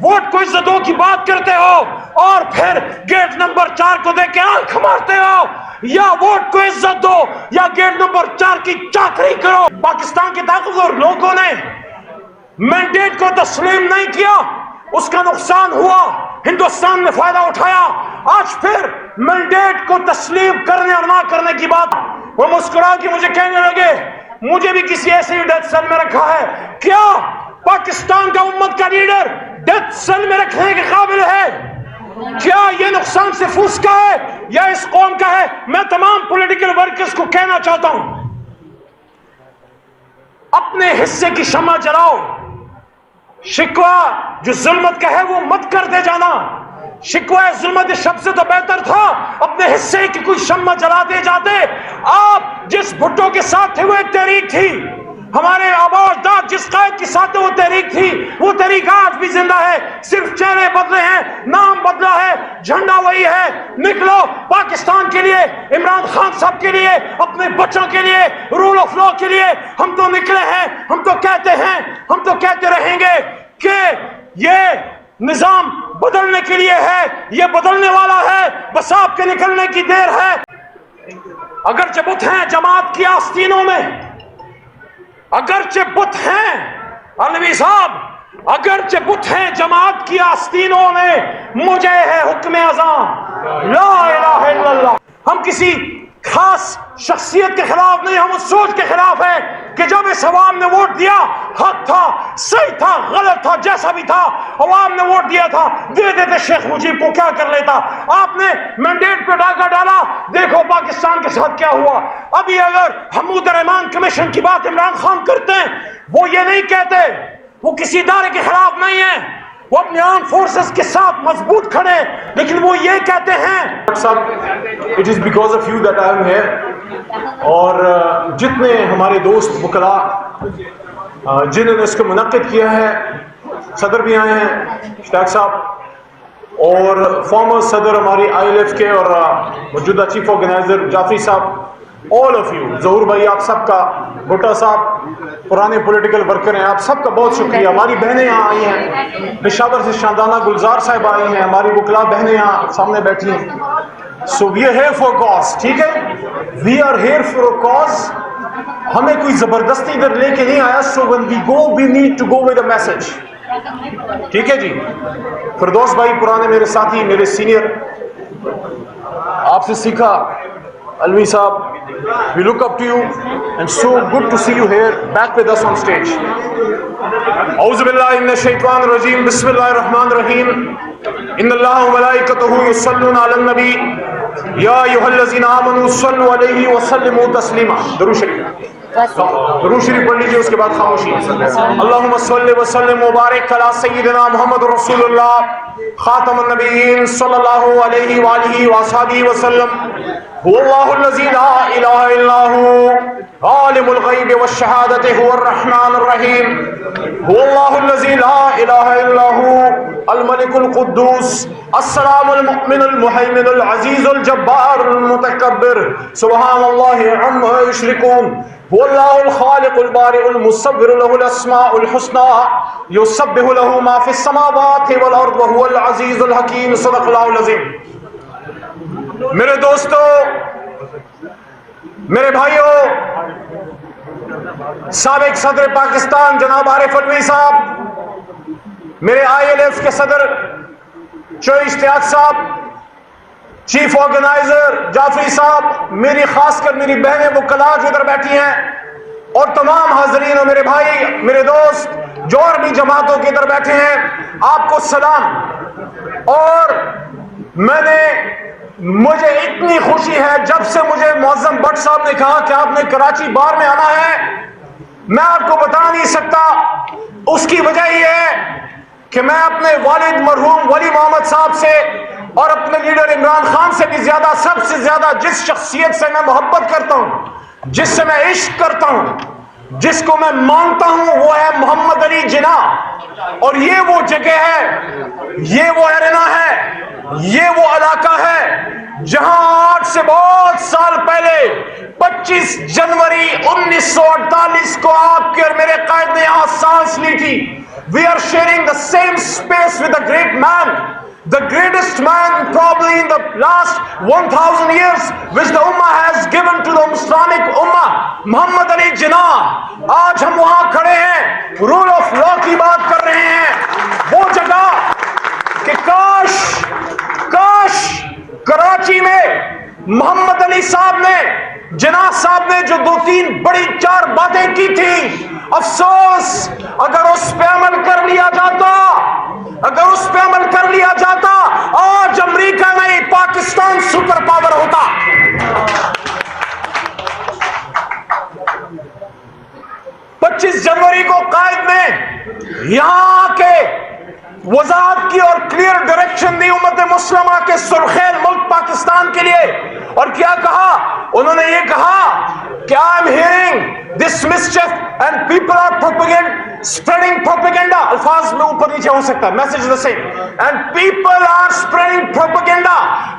Vote کو عزت دو کی بات کرتے ہو اور پھر گیٹ نمبر 4 کو دیکھ کے آنکھ مارتے ہو. یا ووٹ کو عزت دو یا گیٹ نمبر 4 کی چاکری کرو. پاکستان کے طاقتور لوگوں نے مینڈیٹ کو تسلیم نہیں کیا, اس کا نقصان ہوا, ہندوستان نے فائدہ اٹھایا. آج پھر مینڈیٹ کو تسلیم کرنے اور نہ کرنے کی بات. وہ مسکرا کے مجھے کہنے لگے مجھے بھی کسی ایسے ہی ڈیتھ سیل میں رکھا ہے. کیا پاکستان کا امت کا لیڈر ڈیتھ سیل میں رکھنے کے قابل ہے؟ کیا یہ نقصان صرف اس کا ہے یا اس قوم کا ہے؟ میں تمام پولیٹیکل ورکرز کو کہنا چاہتا ہوں, اپنے حصے کی شمع جلاؤ. شکوہ جو ظلمت کا ہے وہ مت کرتے جانا. شکوہ ظلمت شب سے تو بہتر تھا اپنے حصے کی کوئی شمع جلاتے جاتے. آپ جس بھٹو کے ساتھ تھے وہ ایک تحریک تھی, ہمارے آبا و اجداد جس قائد کے ساتھ وہ تحریک تھی, وہ تحریک آج بھی زندہ ہے. صرف چہرے بدلے ہیں, نام بدلا ہے, جھنڈا وہی ہے. نکلو پاکستان کے لیے, عمران خان صاحب کے لیے, اپنے بچوں کے لیے, رول آف لا کے لیے. ہم تو نکلے ہیں, ہم تو کہتے ہیں, ہم تو کہتے رہیں گے کہ یہ نظام بدلنے کے لیے ہے, یہ بدلنے والا ہے, بس آپ کے نکلنے کی دیر ہے. اگرچہ بت ہیں جماعت کی آستینوں میں, اگرچہ بت ہیں علوی صاحب, اگرچہ بت ہیں جماعت کی آستینوں میں, مجھے ہے حکم اذاں لا الہ الا اللہ. ہم کسی خاص شخصیت کے خلاف نہیں, ہم اس سوچ کے خلاف ہیں کہ جب اس عوام نے ووٹ دیا, حق تھا, صحیح تھا, غلط تھا, جیسا بھی تھا, عوام نے ووٹ دیا تھا, دے دیتے شیخ مجیب کو, کیا کر لیتا. آپ نے مینڈیٹ پہ ڈاکہ ڈالا, دیکھو پاکستان کے ساتھ کیا ہوا. ابھی اگر حمود الرحمان کمیشن کی بات عمران خان کرتے ہیں, وہ یہ نہیں کہتے, وہ کسی ادارے کے خلاف نہیں ہیں, وہ اپنے آرم فورسز کے ساتھ مضبوط کھڑے, لیکن وہ یہ کہتے ہیں It is because of you that I am here. اور جتنے ہمارے دوست وکلاء جنہوں نے اس کو منعقد کیا ہے, صدر بھی آئے ہیں اشتاق صاحب, اور فارمر صدر ہماری ILF کے اور موجودہ چیف آرگنائزر جعفری صاحب, all of you, ظہور بھائی آپ سب کا, بھٹا صاحب پرانے پولیٹیکل ورکر ہیں, آپ سب کا بہت شکریہ. ہماری بہنیں یہاں آئی ہیں, پشاور سے شاندانہ گلزار صاحب آئی ہیں, ہماری وکلاء بہنیں یہاں سامنے بیٹھی ہیں. So we are here for cause, ٹھیک ہے, we are here for a cause. ہمیں کوئی زبردستی ادھر لے کے نہیں آیا. So when we go we need to go with a message, ٹھیک ہے جی. فردوس بھائی پرانے میرے ساتھی, میرے سینئر, آپ سے سیکھا. Alvi Saab, we look up to you and so good to see you here back with us on stage. A'udhu billahi minash shaitanir rajim. Bismillahir rahmanir rahim. Inna Allaha wa malaikatahu yusalluna 'alan nabi ya ayyuhallazina amanu sallu alayhi wa sallimu taslima. Durud Sharif. درود شریف پڑھ لیجیے, اس کے بعد خاموشی. اللہم صلی وسلم مبارک علی سیدنا محمد رسول اللہ خاتم النبیین صلی اللہ علیہ وآلہ وآصحابہ وسلم. هو اللہ الذی لا الہ الا هو عالم الغیب والشہادۃ هو الرحمن الرحیم. هو اللہ الذی لا الہ الا هو الملک القدوس السلام المؤمن المہیمن العزیز الجبار المتکبر سبحان اللہ عما یشرکون. هو الله الخالق البارئ المصور له الاسماء الحسنى يسبح له ما في السماوات والارض وهو العزيز الحكيم. صدق الله العظيم. میرے دوستو, میرے بھائیو, سابق صدر پاکستان جناب عارف علوی صاحب, میرے ILF کے صدر چوئی اشتیاق صاحب, چیف آرگنائزر جعفری صاحب, میری خاص کر میری بہنیں وکلاء جو ادھر بیٹھی ہیں, اور تمام حاضرین اور میرے بھائی میرے دوست جو اور بھی جماعتوں کے ادھر بیٹھے ہیں, آپ کو سلام. اور مجھے اتنی خوشی ہے جب سے مجھے معظم بٹ صاحب نے کہا کہ آپ نے کراچی بار میں آنا ہے, میں آپ کو بتا نہیں سکتا. اس کی وجہ یہ ہے کہ میں اپنے والد مرحوم ولی محمد صاحب سے اور اپنے لیڈر عمران خان سے بھی زیادہ, سب سے زیادہ جس شخصیت سے میں محبت کرتا ہوں, جس سے میں عشق کرتا ہوں, جس کو میں مانتا ہوں, وہ ہے محمد علی جناح. اور یہ وہ جگہ ہے, یہ وہ ایرینا ہے, یہ وہ علاقہ ہے جہاں آج سے بہت سال پہلے 25 جنوری 1948 کو آپ کے اور میرے قائد نے یہاں سانس لی تھی. We are sharing the same space with a great man, the greatest man probably in the last 1000 years which the ummah has given to the Islamic ummah, Muhammad Ali Jinnah. آج ہم وہاں کھڑے ہیں, رول آف لا کی بات کر رہے ہیں, وہ جگہ کہ کاش کراچی میں محمد علی صاحب نے, جناح صاحب نے جو 2-3 بڑی 4 باتیں کی تھی, افسوس اگر اس پہ عمل کر لیا جاتا, آج امریکہ نہیں پاکستان سپر پاور ہوتا. 25 جنوری کو قائد نے یہاں کے وضاحت کی اور کلیئر ڈائریکشن دی امت مسلمہ کے سرخیل ملک پاکستان کے لیے, اور کیا کہا انہوں نے؟ یہ کہا کہ I am hearing this mischief and people are spreading propaganda. الفاظ میں اوپر نیچے ہو سکتا ہے, message is the same, and people are spreading propaganda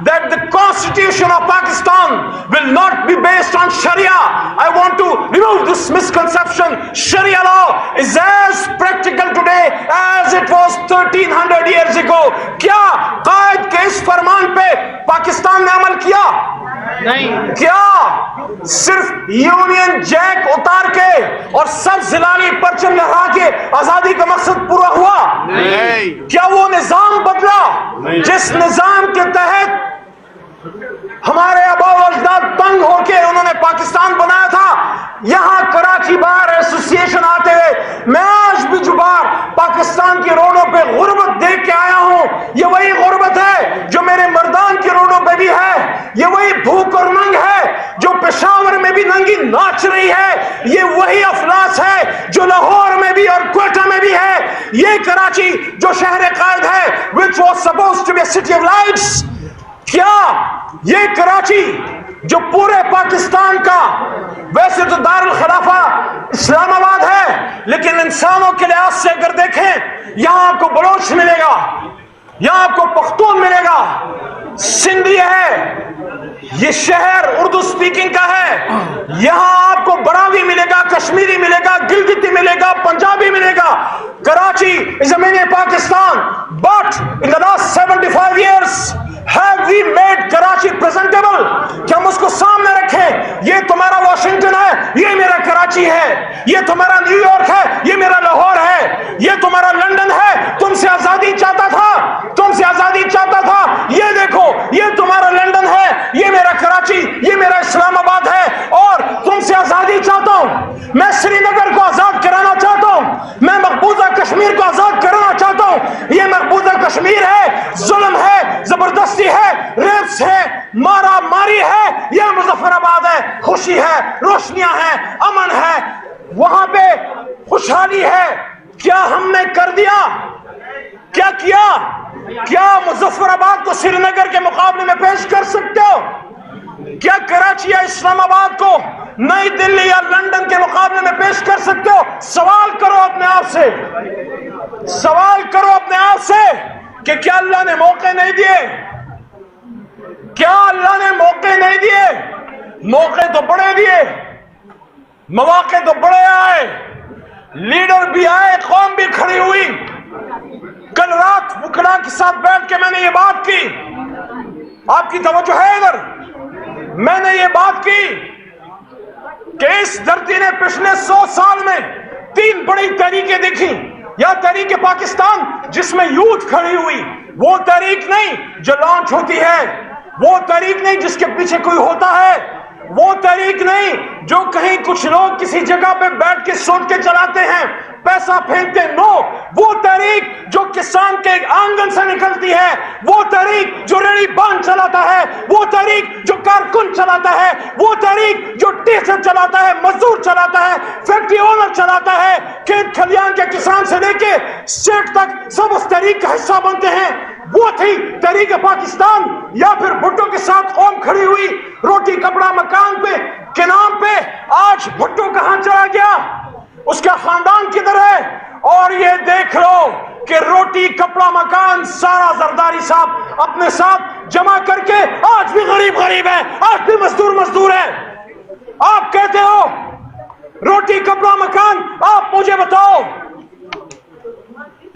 that the constitution of Pakistan will not be based on Sharia. I want to remove this misconception. Sharia law is as practical today as it was 1300 years ago. کیا قائد کے اس فرمان پہ پاکستان نے عمل کیا؟ نہیں. کیا صرف یونین جیک اتار کے اور سب زلالی پرچم لہرا کے آزادی کا مقصد پورا ہوا؟ نہیں. کیا وہ نظام بدلا جس نظام کے تحت ہمارے آباء و اجداد تنگ ہو کے انہوں نے پاکستان بنایا تھا؟ یہاں کراچی بار ایسوسی ایشن آتے ہوئے میں آج بھی جو بار پاکستان کی روڈوں پہ غربت دیکھ کے آیا ہوں, یہ وہی غربت ہے جو میرے مردان کی روڈوں پہ بھی ہے, یہ وہی بھوک اور ننگ ہے جو پشاور میں بھی ننگی ناچ رہی ہے, یہ وہی افلاس ہے جو لاہور میں بھی اور کوئٹہ میں بھی ہے, یہ کراچی جو شہر قائد ہے which was supposed to be a city of lights. کیا یہ کراچی جو پورے پاکستان کا ویسے تو دار الخلافہ اسلام آباد ہے, لیکن انسانوں کے لحاظ سے اگر دیکھیں, یہاں آپ کو بلوچ ملے گا, یہاں آپ کو پختون ملے گا, سندھی ہے, یہ شہر اردو سپیکنگ کا ہے, یہاں آپ کو براوی ملے گا, کشمیری ملے گا, گلگتی ملے گا, پنجابی ملے گا. Karachi is a mini Pakistan, but in the last 75 years have we made Karachi presentable? کہ ہم اس کو سامنے رکھیں, یہ تمہارا واشنگٹن ہے, یہ میرا کراچی ہے, یہ تمہارا نیو یارک ہے, یہ میرا لاہور ہے, یہ تمہارا لندن ہے, تم سے آزادی چاہتا تھا, یہ دیکھو یہ تمہارا لندن ہے, یہ میرا کراچی, یہ میرا اسلام آباد ہے, اور تم سے آزادی چاہتا ہوں. میں سری نگر کو آزاد کرانا چاہتا ہوں, میں مقبوضہ کشمیر کو آزاد کرانا چاہتا ہوں. یہ مقبوضہ کشمیر ہے, ظلم ہے, زبردستی ہے, ریپس ہے, مارا ماری ہے. یہ مظفر آباد ہے, خوشی ہے, روشنیاں ہیں, امن ہے, وہاں پہ خوشحالی ہے. کیا ہم نے کر دیا؟ کیا مظفر آباد کو سری نگر کے مقابلے میں پیش کر سکتے ہو؟ کیا کراچی یا اسلام آباد کو نئی دلی یا لندن کے مقابلے میں پیش کر سکتے ہو؟ سوال کرو اپنے آپ سے کہ کیا اللہ نے موقع نہیں دیے؟ موقع تو بڑے دیے, مواقع تو بڑے آئے, لیڈر بھی آئے, قوم بھی کھڑی ہوئی. کل رات وکلاء کے ساتھ بیٹھ کے میں نے یہ بات کی, آپ کی توجہ ہے ادھر, میں نے یہ بات کی کہ اس دھرتی نے پچھلے 100 سال میں 3 بڑی تحریکیں دیکھی. یا تحریک پاکستان جس میں یوتھ کھڑی ہوئی, وہ تحریک نہیں جو لانچ ہوتی ہے, وہ تحریک نہیں جس کے پیچھے کوئی ہوتا ہے, وہ تحریک نہیں جو کہیں کچھ لوگ کسی جگہ پہ بیٹھ کے سوچ کے چلاتے ہیں, پیسہ پھینکتے. نو, وہ تحریک جو کسان کے آنگن سے نکلتی ہے, وہ تحریک جو ریڑھی بان چلاتا ہے, وہ تحریک جو کارکن چلاتا ہے, وہ تحریک جو ٹیچر چلاتا ہے, مزدور چلاتا ہے, فیکٹری اونر چلاتا ہے, کھیت کھلیان کے کسان سے لے کے اسٹیٹ تک سب اس تحریک کا حصہ بنتے ہیں. وہ تھی تحریک پاکستان. یا پھر بھٹو کے ساتھ قوم کھڑی ہوئی روٹی کپڑا مکان پہ کے نام پہ. آج بھٹو کہاں چلا گیا, اس کا خاندان کدھر ہے؟ اور یہ دیکھ لو کہ روٹی کپڑا مکان سارا زرداری صاحب اپنے ساتھ جمع کر کے آج بھی غریب ہے, آج بھی مزدور ہے. آپ کہتے ہو روٹی کپڑا مکان, آپ مجھے بتاؤ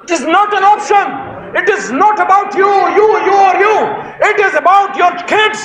It is not an option. It is not about you or you. It is about your kids,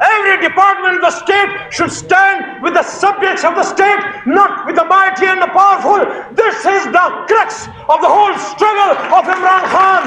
every department of the state should stand with the subjects of the state, not with the mighty and the powerful. This is the crux of the whole struggle of Imran Khan.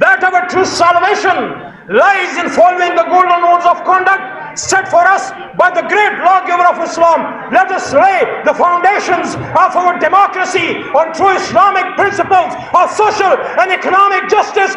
that our true salvation lies in following the golden rules of conduct set for us by the great lawgiver of Islam. Let us lay the foundations of our democracy on true Islamic principles of social and economic justice.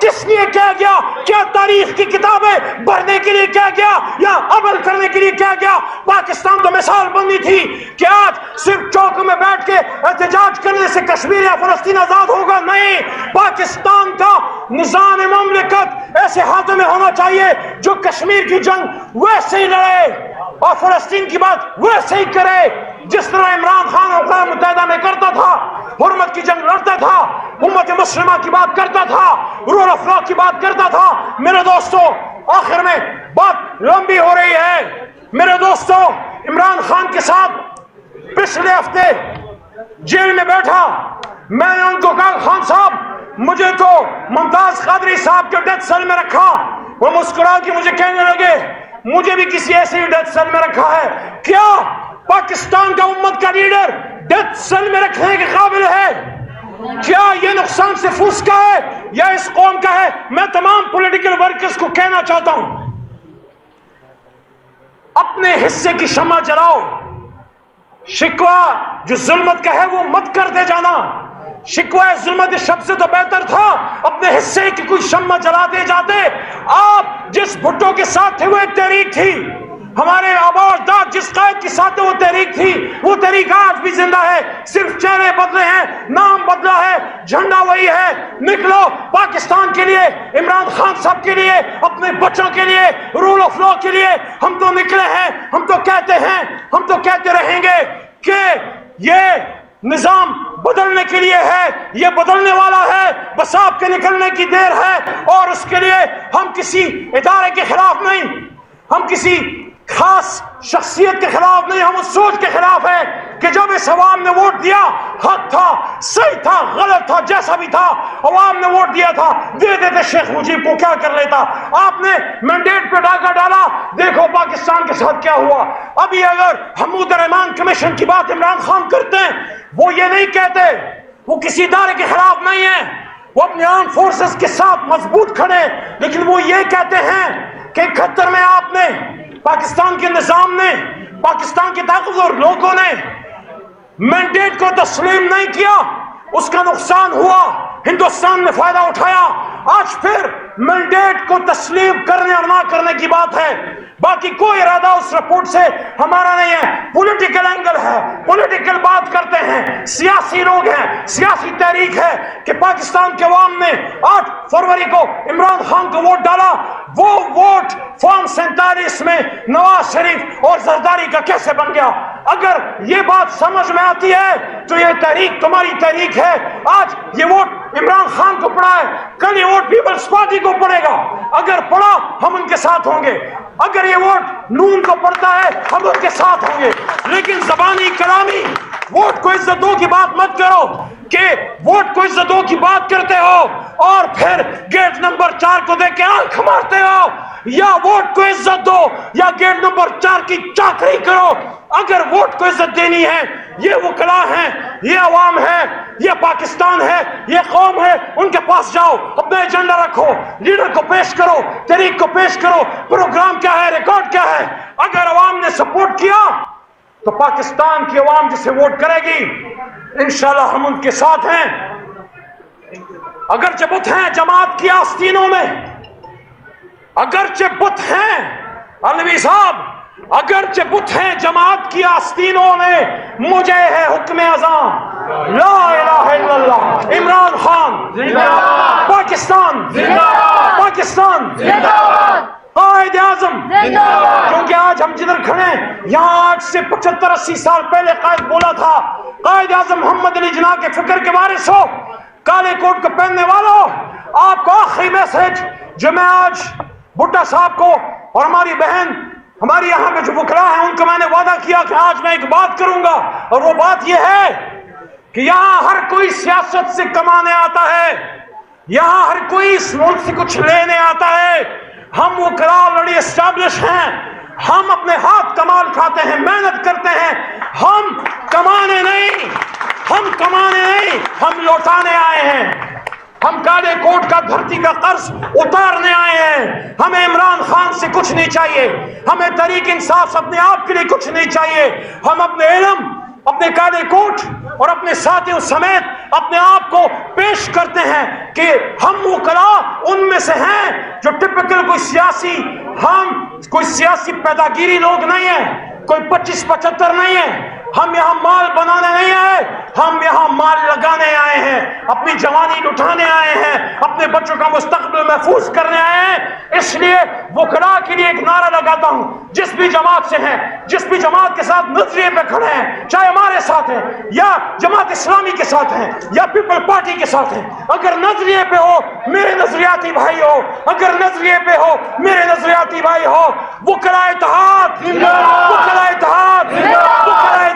کس لیے کیا گیا؟ کیا تاریخ کی کتابیں پڑھنے کے لیے کیا گیا یا عمل کرنے کے لیے کیا گیا؟ پاکستان تو مثال بننی تھی کہ آج صرف چوکوں میں بیٹھ کے احتجاج کرنے سے کشمیر یا فلسطین آزاد ہوگا؟ نہیں، پاکستان کا نظام مملکت ایسے ہاتھوں میں ہونا چاہیے جو کشمیر کی جنگ ویسے ہی لڑے اور فلسطین کی بات ویسے ہی کرے جس طرح عمران خان اقوام متحدہ میں کرتا تھا، حرمت کی جنگ لڑتا تھا، امت مسلمہ کی بات کرتا تھا، رول آف لا کی بات کرتا تھا۔ میرے دوستو، آخر میں بات لمبی ہو رہی ہے۔ میرے دوستو، عمران خان کے ساتھ پچھلے ہفتے جیل میں بیٹھا، میں نے ان کو کہا خان صاحب مجھے تو ممتاز قادری صاحب کے ڈیتھ سیل میں رکھا۔ وہ مسکرا کے مجھے کہنے لگے مجھے بھی کسی ایسے ہی ڈیتھ سیل میں رکھا ہے۔ کیا پاکستان کا امت کا لیڈر ڈیتھ سیل میں رکھنے کے قابل ہے؟ کیا یہ نقصان صرف اس کا ہے یا اس قوم کا ہے؟ میں تمام پولیٹیکل ورکرز کو کہنا چاہتا ہوں، اپنے حصے کی شمع جلاؤ۔ شکوہ جو ظلمت کا ہے وہ مت کرتے جانا۔ شکوہ ظلمت شب سے تو بہتر تھا اپنے حصے کی کوئی شمع جلاتے جاتے۔ آپ جس بھٹو کے ساتھ تھے وہ ایک تحریک تھی، ہمارے آبا و اجداد جس قائد کے ساتھ وہ تحریک تھی، وہ تحریک آج بھی زندہ ہے، صرف چہرے بدلے ہیں، نام بدلا ہے، جھنڈا وہی ہے۔ نکلو پاکستان کے لیے، عمران خان صاحب کے لیے، اپنے بچوں کے لیے، رول آف لا کے لیے۔ ہم تو نکلے ہیں، ہم تو کہتے ہیں، ہم تو کہتے رہیں گے کہ یہ نظام بدلنے کے لیے ہے، یہ بدلنے والا ہے، بس آپ کے نکلنے کی دیر ہے۔ اور اس کے لیے ہم کسی ادارے کے خلاف نہیں، ہم کسی خاص شخصیت کے خلاف نہیں، ہم اس سوچ کے خلاف ہے کہ جب اس عوام نے ووٹ دیا، حق تھا، صحیح تھا، غلط تھا، جیسا بھی تھا، عوام نے ووٹ دیا تھا، دے دیتے شیخ مجیب کو، کیا کر لیتا؟ آپ نے مینڈیٹ پہ ڈاکہ ڈالا، دیکھو پاکستان کے ساتھ کیا ہوا۔ ابھی اگر حمود الرحمان کمیشن کی بات عمران خان کرتے ہیں، وہ یہ نہیں کہتے، وہ کسی ادارے کے خلاف نہیں ہیں، وہ اپنے آرم فورسز کے ساتھ مضبوط کھڑے، لیکن وہ یہ کہتے ہیں کہ 71 میں آپ نے، پاکستان کے نظام نے، پاکستان کے طاقتور لوگوں نے مینڈیٹ کو تسلیم نہیں کیا، اس کا نقصان ہوا، ہندوستان نے فائدہ اٹھایا۔ آج پھر مینڈیٹ کو تسلیم کرنے اور نہ کرنے کی بات ہے، باقی کوئی ارادہ اس رپورٹ سے ہمارا نہیں ہے۔ پولیٹیکل اینگل ہے، پولیٹیکل بات کرتے ہیں، سیاسی لوگ ہیں، سیاسی تحریک ہے کہ پاکستان کے عوام نے 8 فروری کو عمران خان کو ووٹ ڈالا، وہ ووٹ فارم 47 میں نواز شریف اور زرداری کا کیسے بن گیا؟ اگر یہ بات سمجھ میں آتی ہے تو یہ تحریک تمہاری تحریک ہے۔ آج یہ ووٹ عمران خان کو پڑا ہے، کل یہ ووٹ پیپلز پارٹی کو پڑے گا، اگر پڑا ہم ان کے ساتھ ہوں گے، اگر یہ ووٹ نون کو پڑتا ہے ہم ان کے ساتھ ہوں گے۔ لیکن زبانی کلامی ووٹ کو عزت دو کی بات مت کرو کہ ووٹ کو عزت دو کی بات کرتے ہو اور پھر گیٹ نمبر 4 کو دیکھ کے آنکھ مارتے ہو۔ یا ووٹ کو عزت دو یا گیٹ نمبر 4 کی چاکری کرو۔ اگر ووٹ کو عزت دینی ہے، یہ وکلا ہیں، یہ عوام ہے، یہ پاکستان ہے، یہ قوم ہے، ان کے پاس جاؤ، اپنا ایجنڈا رکھو، لیڈر کو پیش کرو، تحریک کو پیش کرو، پروگرام کیا ہے، ریکارڈ کیا ہے۔ اگر عوام نے سپورٹ کیا تو پاکستان کی عوام جسے ووٹ کرے گی انشاءاللہ ہم ان کے ساتھ ہیں۔ اگرچہ بت ہیں جماعت کی آستینوں میں، اگرچہ بت ہیں علوی صاحب، اگرچہ بت ہیں جماعت کی آستینوں میں، مجھے ہے حکم اذاں لا الہ الا اللہ، عمران خان زندہ باد، پاکستان زندہ باد، پاکستان زندہ باد، قائد اعظم زندہ باد۔ کیونکہ آج ہم جدھر کھڑے ہیں یہاں آج سے 75-80 سال پہلے قائد بولا تھا، قائد اعظم محمد علی جناح کے فکر کے وارث ہو، کالے کوٹ کو پہننے والوں، آپ کو آخری میسج جو میں آج بھٹا صاحب کو اور ہماری بہن، ہماری یہاں پہ جو وکلا ہیں ان کو میں نے وعدہ کیا کہ آج میں ایک بات کروں گا، اور وہ بات یہ ہے کہ یہاں ہر کوئی سیاست سے کمانے آتا ہے، یہاں ہر کوئی اس ملک سے کچھ لینے آتا ہے۔ ہم وکلا آلریڈی اسٹیبلش ہیں، ہم اپنے ہاتھ کمال کھاتے ہیں، محنت کرتے ہیں، ہم کمانے نہیں، ہم لوٹانے آئے ہیں۔ ہم کالے کوٹ کا دھرتی کا قرض اتارنے آئے ہیں۔ ہمیں عمران خان سے کچھ نہیں چاہیے، ہمیں تحریک انصاف اپنے آپ کے لیے کچھ نہیں چاہیے۔ ہم اپنے علم، اپنے کالے کوٹ اور اپنے ساتھیوں سمیت اپنے آپ کو پیش کرتے ہیں کہ ہم وکلا ان میں سے ہیں جو ٹپکل کوئی سیاسی پیداگیری لوگ نہیں ہیں، کوئی 25-75 نہیں ہیں. ہم یہاں مال بنانے نہیں آئے، ہم یہاں مال لگانے آئے ہیں، اپنی جوانی لٹانے آئے ہیں، اپنے بچوں کا مستقبل محفوظ کرنے آئے ہیں. اس لیے وکلاء کے لیے ایک نعرہ لگاتا ہوں، جس بھی جماعت سے ہیں، جس بھی جماعت کے ساتھ نظریے پہ کھڑے ہیں، چاہے ہمارے ساتھ ہیں یا جماعت اسلامی کے ساتھ ہیں یا پیپل پارٹی کے ساتھ ہیں، اگر نظریے پہ ہو میرے نظریاتی بھائی ہو، اگر نظریے پہ ہو میرے نظریاتی بھائی ہو، وکلاء اتحاد، وکلاء اتحاد، وکلاء